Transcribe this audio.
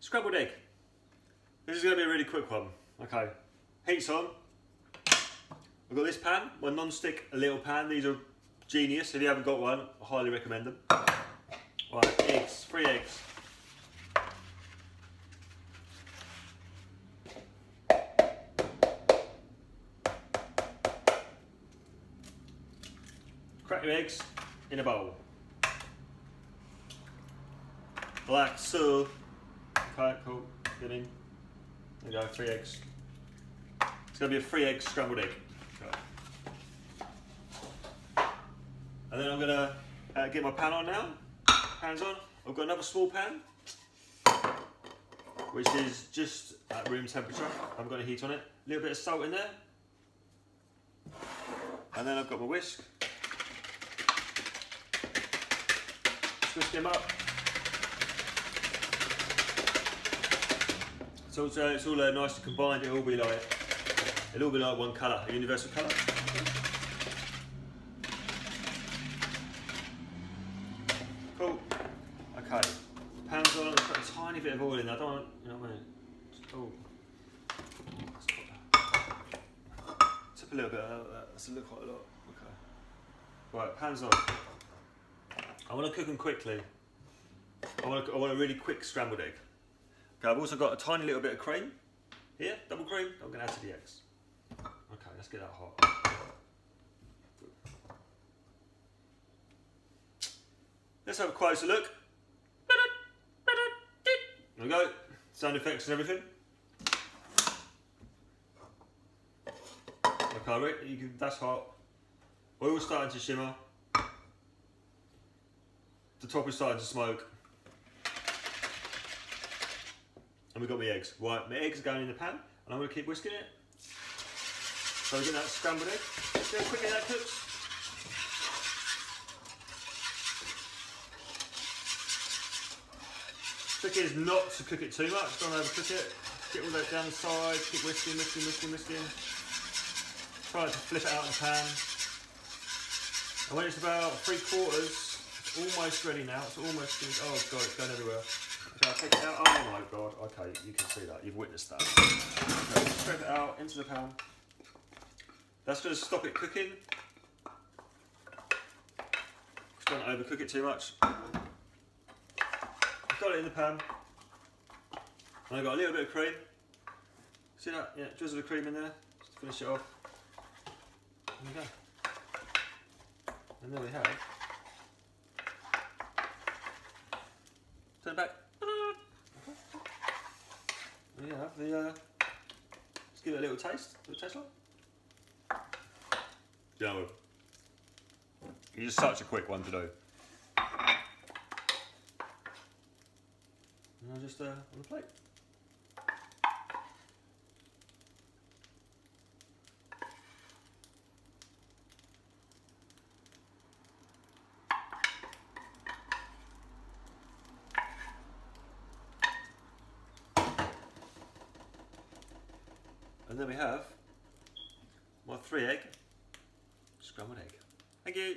Scrambled egg. This is going to be a really quick one. Okay, heat's on. I've got this pan, my non-stick little pan. These are genius. If you haven't got one, I highly recommend them. Right, eggs, 3 eggs. Crack your eggs in a bowl. Like so. Okay, cool. Get in. There you go, 3 eggs. It's going to be a 3 egg scrambled egg. Okay. And then I'm going to get my pan on now. Pan's on. I've got another small pan, which is just at room temperature. I've got a heat on it. A little bit of salt in there. And then I've got my whisk. Whisk them up. So it's all nice and combined. It'll all be like one colour, a universal colour. Cool. Okay. Pan's on. I've got a tiny bit of oil in there. I don't want, you know what I mean? Oh. Tip a little bit out of that. That's a little quite a lot. Okay. Right. Pan's on. I want to cook them quickly. I want a really quick scrambled egg. Okay, I've also got a tiny little bit of cream here, double cream. I'm going to add to the eggs. Okay, let's get that hot. Let's have a closer look. There we go. Sound effects and everything. Okay, that's hot. Oil's starting to shimmer. The top is starting to smoke. And we've got my eggs. Right, my eggs are going in the pan, and I'm going to keep whisking it. So we're getting that scrambled egg. See how quickly that cooks? Trick is not to cook it too much, don't overcook it. Get all that down the side, keep whisking. Try to flip it out in the pan. And when it's about 3/4, it's almost ready now. It's almost finished. Oh god, it's going everywhere. Okay, I'll take it out. Oh my god. Okay, you can see that. You've witnessed that. Okay, strip it out into the pan. That's going to stop it cooking. Just don't overcook it too much. I've got it in the pan. And I've got a little bit of cream. See that? Yeah, drizzle of cream in there. Just to finish it off. There we go. And there we have. Turn it back. There you have the. Let's give it a little taste. What does it taste like? Yeah, it's just such a quick one to do. And I'll just on the plate. And then we have my 3 egg scrambled egg. Thank you.